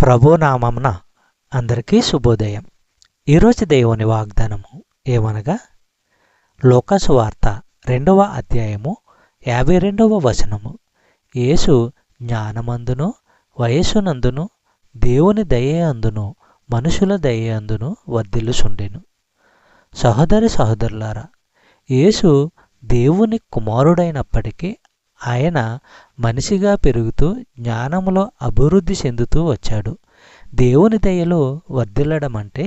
ప్రభునామమున అందరికీ శుభోదయం. ఈరోజు దేవుని వాగ్దానము ఏమనగా, లూకాసు వార్త 2వ అధ్యాయము 52వ వచనము. యేసు జ్ఞానమందును వయస్సునందును దేవుని దయయందును మనుషుల దయయందును వర్ధిల్లుచుండెను. సహోదరి సహోదరులారా, యేసు దేవుని కుమారుడైనప్పటికీ ఆయన మనిషిగా పెరుగుతూ జ్ఞానములో అభివృద్ధి చెందుతూ వచ్చాడు. దేవుని దయలో వర్ధిల్లడం అంటే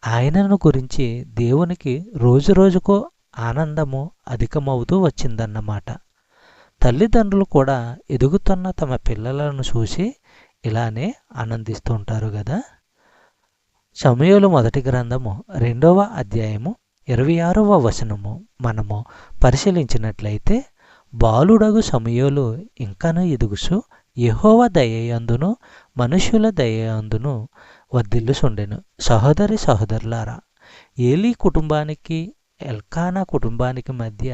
ఆయనను గురించి దేవునికి రోజురోజుకో ఆనందము అధికమవుతూ వచ్చిందన్నమాట. తల్లిదండ్రులు కూడా ఎదుగుతున్న తమ పిల్లలను చూసి ఇలానే ఆనందిస్తూ ఉంటారు కదా. సమూయేలు మొదటి గ్రంథము 2వ అధ్యాయము 26వ వచనము మనము పరిశీలించినట్లయితే, బాలుడగు సమూయేలు ఇంకను ఎదుగుచు యెహోవా దయయందును మనుష్యుల దయయందును వర్ధిల్లుచుండెను. సహోదరి సహోదరులారా, ఏలీ కుటుంబానికి ఎల్కానా కుటుంబానికి మధ్య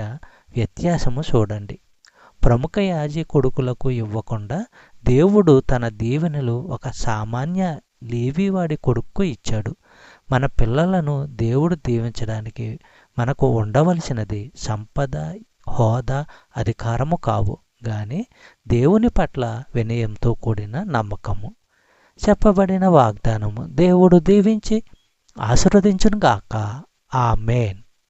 వ్యత్యాసము చూడండి. ప్రముఖ యాజకుడుకులకు ఇవ్వకుండా దేవుడు తన దీవెనలు ఒక సామాన్య లేవీవాడి కొడుకు ఇచ్చాడు. మన పిల్లలను దేవుడు దీవించడానికి మనకు ఉండవలసినది సంపద, హోదా, అధికారము కావు గాని దేవుని పట్ల వినయంతో కూడిన నమ్మకము. చెప్పబడిన వాగ్దానము దేవుడు దీవించి ఆశీర్వదించును గాక. ఆమేన్.